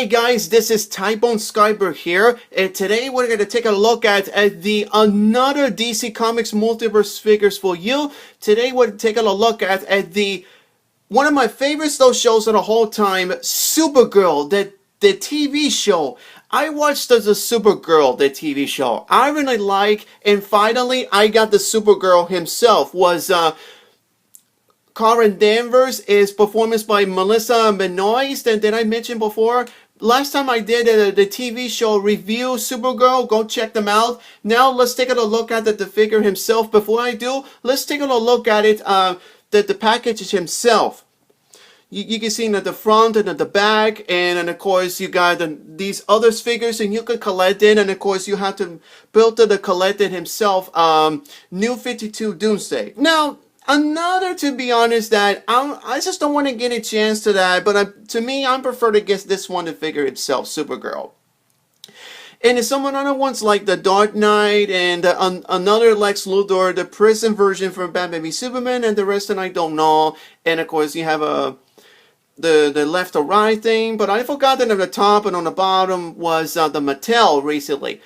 Hey guys, this is Tybone Skyber here, and today we're going to take a look at the another DC Comics multiverse figures for you. Today we're taking a look at the one of my favorite those shows of the whole time, Supergirl, the TV show. I watched the Supergirl, the TV show. I really like, and finally I got the Supergirl himself. Was Karen Danvers is performance by Melissa Benoist, and did I mention before? Last time I did the TV show review Supergirl, go check them out. Now let's take a look at the figure himself. Before I do, let's take a look at it, the package himself. You can see the front and the back, and of course you got these other figures, and you can collect it, and of course you have to build the collect it himself. New 52 Doomsday. Now, another, to be honest, that I just don't want to get a chance to that, but to me, I prefer to get this one, the figure itself, Supergirl. And there's some other ones like the Dark Knight and another Lex Luthor, the prison version from Batman v Superman, and the rest of I don't know. And of course, you have the left or right thing, but I forgot that on the top and on the bottom was the Mattel recently.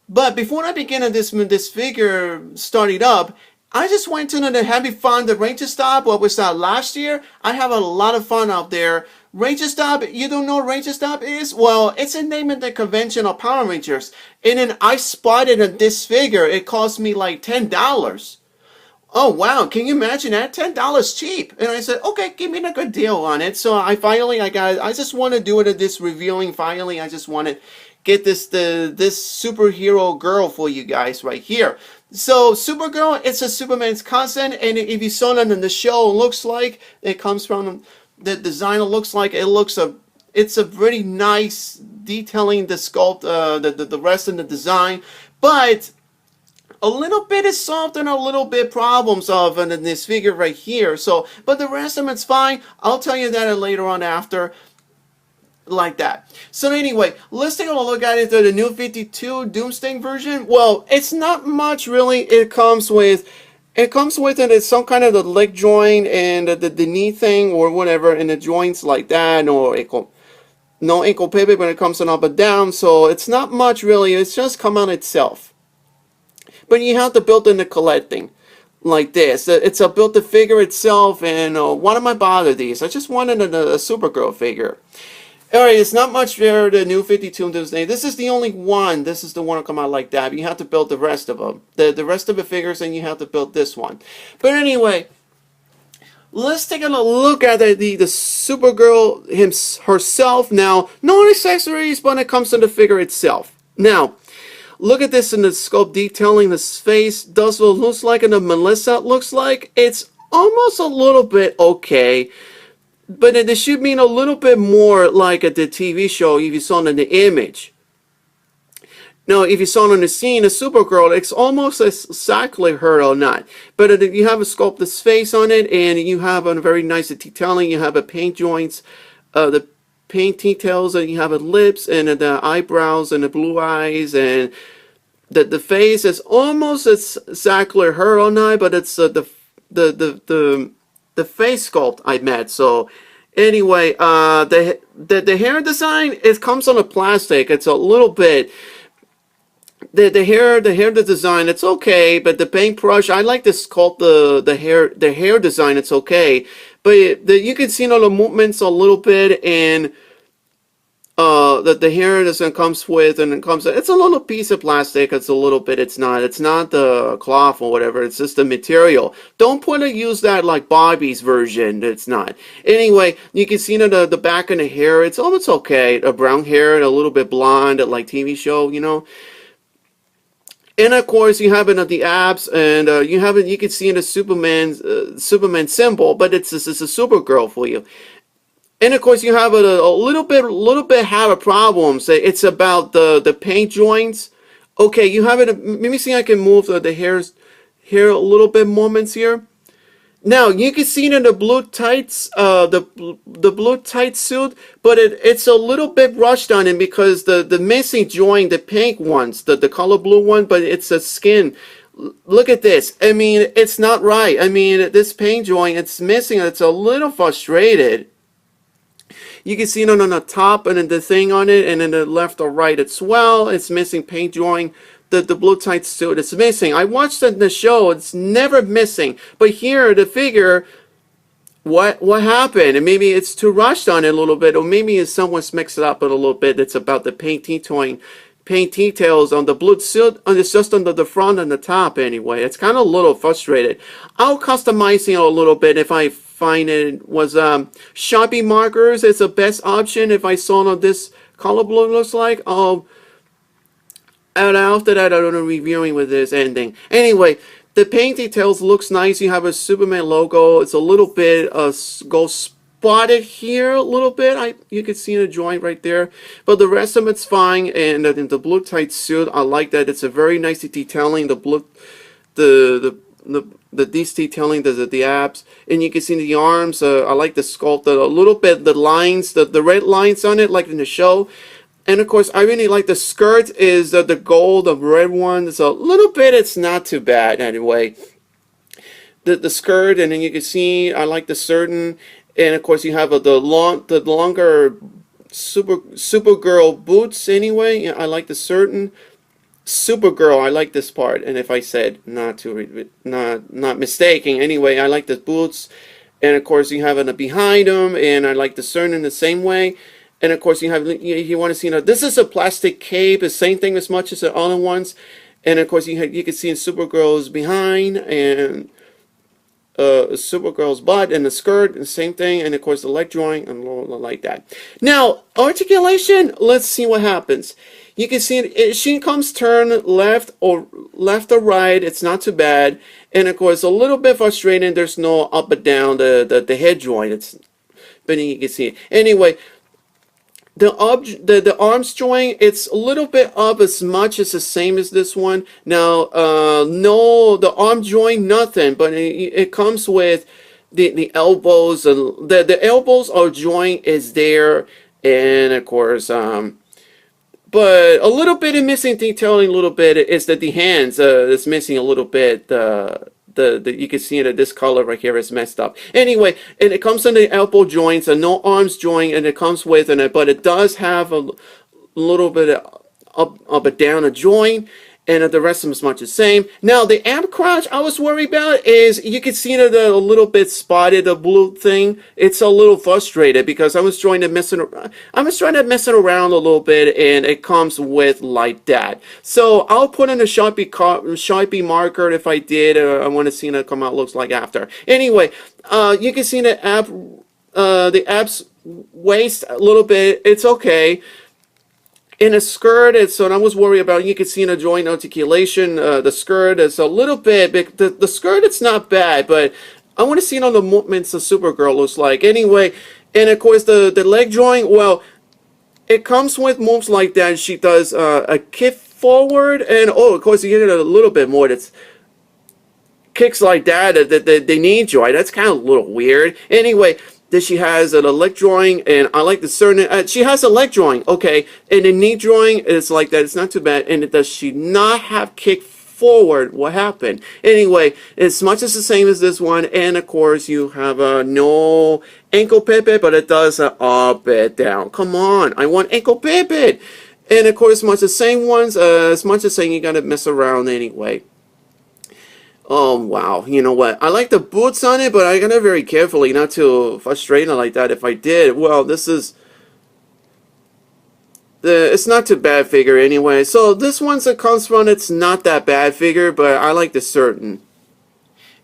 But before I begin on this figure started up, I just went to the Happy Fun, the Ranger Stop, what was that last year? I have a lot of fun out there. Ranger Stop, you don't know what Ranger Stop is? Well, it's a name of the convention of Power Rangers. And then I spotted this figure. It cost me like $10. Oh, wow. Can you imagine that? $10 cheap. And I said, okay, give me a good deal on it. So I just want to do it at this revealing. Finally, I just want to get this superhero girl for you guys right here. So Supergirl, it's a Superman's cousin, and if you saw it in the show, it looks like it comes from the design. It looks like it's a really nice detailing the sculpt, the rest of the design, but a little bit is soft and a little bit problems of in this figure right here. So, but the rest of it's fine. I'll tell you that later on after. Like that. So anyway, let's take a look at it. The new 52 Doomsday version. Well, it's not much really. It comes with it some kind of the leg joint and the knee thing or whatever, and the joints like that. No ankle pivot when it comes on up and down. So it's not much really. It's just come on itself. But you have to build in the collecting like this. It's a build the figure itself, and why am I bother these? I just wanted a Supergirl figure. Alright, it's not much there, the new 52 Doomsday. This is the only one. This is the one that come out like that. You have to build the rest of them. The rest of the figures, and you have to build this one. But anyway, let's take a look at the Supergirl herself. Now, no accessories when it comes to the figure itself. Now, look at this in the scope detailing. This face does what it looks like, and the Melissa looks like. It's almost a little bit okay. But it should mean a little bit more like at the TV show if you saw it in the image. Now, if you saw it on the scene, a Supergirl, it's almost exactly her or not. But you have a sculpted face on it, and you have a very nice detailing. You have a paint joints, the paint details, and you have a lips, and the eyebrows, and the blue eyes, and the face is almost exactly her or not, but it's the face sculpt I met. So anyway, the hair design, it comes on a plastic. It's a little bit the hair design, it's okay, but the paintbrush, I like to sculpt the hair design. It's okay, but you can see all the movements a little bit, and the hair that comes with, and it's a little piece of plastic. It's a little bit. It's not the cloth or whatever. It's just the material. Don't use that like Bobby's version. It's not. Anyway, you can see the back of the hair. It's okay. A brown hair and a little bit blonde, like TV show, you know. And of course, you have it at the abs, and you can see in the Superman symbol, but it's a Supergirl for you. And of course, you have a little bit have a problem. So it's about the paint joints. Okay, you have it. Let me see. I can move the hair a little bit moments here. Now you can see it in the blue tights, the blue tight suit, but it's a little bit rushed on it because the missing joint, the pink ones, the color blue one, but it's a skin. Look at this. I mean, it's not right. I mean, this paint joint, it's missing. It's a little frustrated. You can see it on the top and then the thing on it, and then the left or right as well. It's missing paint drawing. The blue tight suit is missing. I watched it in the show. It's never missing. But here, the figure, what happened? And maybe it's too rushed on it a little bit, or maybe someone's mixed it up a little bit. It's about the paint details on the blue suit, and it's just under the front and the top anyway. It's kind of a little frustrated. I'll customize it a little bit if I find it was Sharpie markers is the best option. If I saw what this color blue looks like, and after that, I don't know, reviewing with this ending. Anyway, the paint details looks nice. You have a Superman logo. It's a little bit gold spotted here a little bit. You can see the joint right there. But the rest of it's fine. And in the blue tight suit, I like that. It's a very nice detailing. The blue, these detailing, the abs, and you can see the arms. I like the sculpt a little bit. The lines, the red lines on it, like in the show. And of course, I really like the skirt is the gold, the red one. It's a little bit, it's not too bad anyway. The skirt, and then you can see, I like the certain, and of course you have the longer Supergirl boots anyway. I like the certain Supergirl. I like this part, and if I said not mistaking, anyway, I like the boots, and of course you have it behind them, and I like the certain in the same way. And of course, you want to see, this is a plastic cape, the same thing as much as the other ones. And of course, you can see in Supergirl's behind, and Supergirl's butt, and the skirt, and the same thing. And of course, the leg drawing, and like that. Now, articulation, let's see what happens. You can see she comes turn left or right. It's not too bad. And of course, a little bit frustrating. There's no up and down the head joint. But you can see it. Anyway, the arms joint, it's a little bit up as much as the same as this one. Now, no, the arm joint, nothing, but it comes with the elbows. The elbows or joint is there, and of course, but a little bit of missing detailing. A little bit is that the hands is missing a little bit. You can see that this color right here is messed up. Anyway, and it comes in the elbow joints and no arms joint, and it comes with it, but it does have a little bit of up and down a joint, and the rest of them is much the same. Now the amp crotch I was worried about is you can see that a little bit spotted, the blue thing. It's a little frustrated because I was trying to mess it around a little bit, and it comes with like that. So I'll put in a Sharpie marker if I did. I want to see what it come out looks like after. Anyway, you can see the abs waist a little bit. It's okay. In a skirt, it's what I was worried about. You can see in a joint articulation, the skirt is a little bit, the skirt, it's not bad, but I want to see it on the movements of Supergirl looks like. Anyway, and of course the leg joint, well, it comes with moves like that. She does a kick forward, and of course you get a little bit more that's kicks like that, the knee joint. That's kind of a little weird. Anyway, that she has a leg drawing, and I like the certain. She has a leg drawing, okay, and the knee drawing is like that. It's not too bad. And does she not have kick forward? What happened? Anyway, it's much as the same as this one, and of course you have no ankle pivot, but it does up and down. Come on, I want ankle pivot, and of course much the same ones. As much as saying you gotta mess around anyway. Oh, wow. You know what? I like the boots on it, but I gotta very carefully not to frustrate it like that. If I did, well, this is... It's not too bad figure anyway. So this one's a comes from, it's not that bad figure, but I like the certain.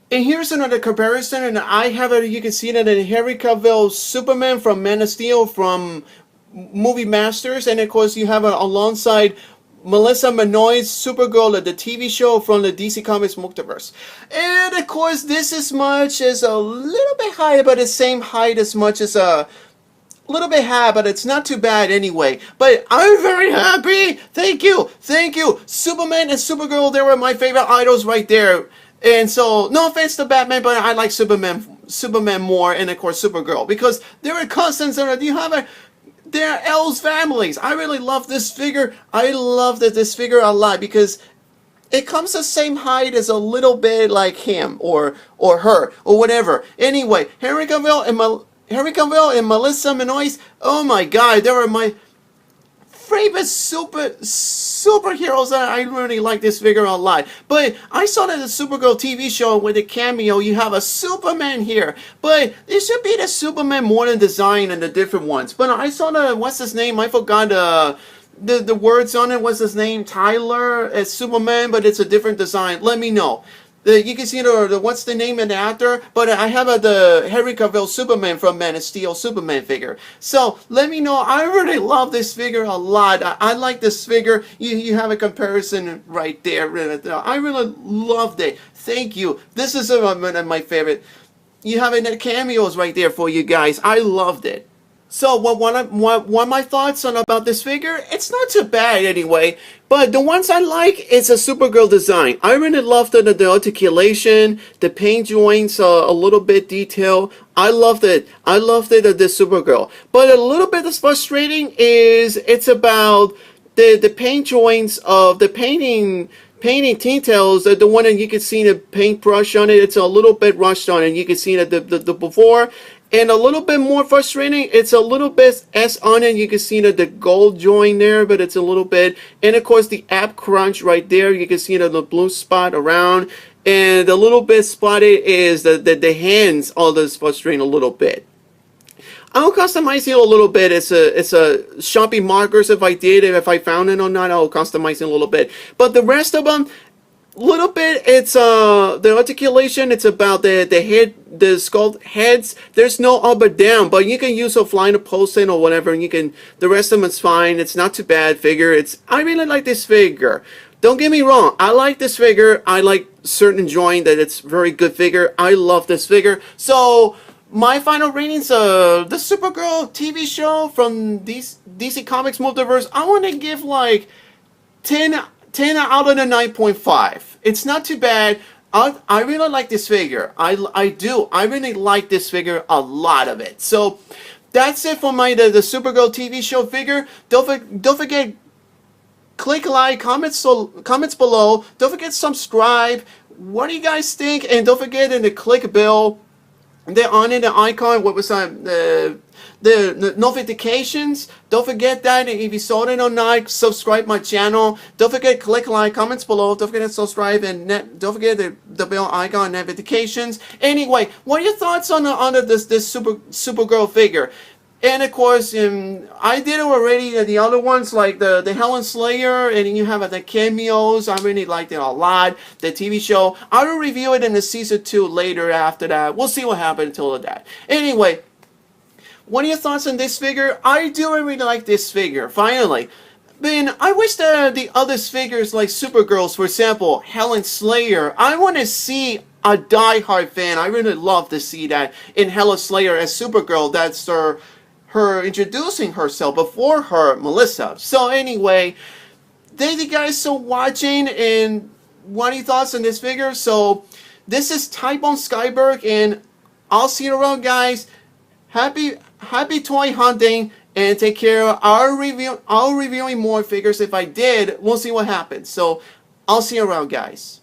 And here's another comparison, and I have it, you can see that in Henry Cavill Superman from Man of Steel from Movie Masters, and of course you have it alongside Melissa Benoist's Supergirl at the TV show from the DC Comics multiverse. And of course this is much as a little bit higher, but the same height as much as a little bit high, but it's not too bad anyway. But I'm very happy. Thank you. Superman and Supergirl, they were my favorite idols right there. And so, no offense to Batman, but I like Superman more, and of course Supergirl, because they're a constants. They're L's families. I really love this figure. I love this figure a lot because it comes the same height as a little bit like him or her or whatever. Anyway, Henry Cavill Henry Cavill and Melissa Benoist. Oh my God, they were my favorite superheroes. I really like this figure a lot. But I saw that the Supergirl TV show with the cameo, you have a Superman here. But it should be the Superman modern design and the different ones. But I saw the, what's his name? I forgot the words on it. What's his name? Tyler as Superman, but it's a different design. Let me know. You can see the what's the name of the actor, but I have the Henry Cavill Superman from Man of Steel Superman figure. So let me know. I really love this figure a lot. I like this figure. You have a comparison right there. I really loved it. Thank you. This is one of my favorite. You have the cameos right there for you guys. I loved it. So what are my thoughts on about this figure? It's not too bad anyway, but the ones I like is a Supergirl design. I really love the articulation, the paint joints, a little bit detail. I loved it. I loved it of this Supergirl. But a little bit that's frustrating is it's about the paint joints of the painting details. The one that you can see the paintbrush on it, it's a little bit rushed on it. You can see that the before. And a little bit more frustrating, it's a little bit S on it. You can see that the gold join there, but it's a little bit. And of course the app crunch right there, you can see the blue spot around. And the little bit spotted is the hands, all this frustrating a little bit. I'll customize it a little bit. It's a Sharpie markers if I found it or not, I'll customize it a little bit. But the rest of them, little bit, it's the articulation, it's about the head, the sculpt heads. There's no up or down, but you can use a flying post in or whatever, and you can, the rest of them is fine. It's not too bad figure. I really like this figure. Don't get me wrong, I like this figure. I like certain joint that it's very good figure. I love this figure. So my final ratings of the Supergirl TV show from DC Comics Multiverse, I want to give like 10 out of the 9.5. It's not too bad. I really like this figure. I do. I really like this figure, a lot of it. So that's it for the Supergirl TV show figure. Don't forget, click like, comments below. Don't forget subscribe. What do you guys think? And don't forget to click bell. They're on in the icon. What was that? The notifications. Don't forget that if you saw it or not, subscribe my channel. Don't forget click like, comments below. Don't forget to subscribe and don't forget the bell icon notifications. Anyway, what are your thoughts on this Supergirl figure? And of course, I did it already. The other ones like the Helen Slayer, and you have the cameos. I really liked it a lot. The TV show. I will review it in the season 2 later. After that, we'll see what happened until that. Anyway, what are your thoughts on this figure? I do really like this figure. Finally. Then I wish the other figures like Supergirls, for example, Helen Slayer. I want to see a die-hard fan. I really love to see that in Helen Slayer as Supergirl. That's her introducing herself before her Melissa. So anyway, thank you guys for watching, and what are your thoughts on this figure? So this is Typhon Skyberg, and I'll see you around, guys. Happy toy hunting, and take care. I'll reviewing more figures. If I did, we'll see what happens. So I'll see you around, guys.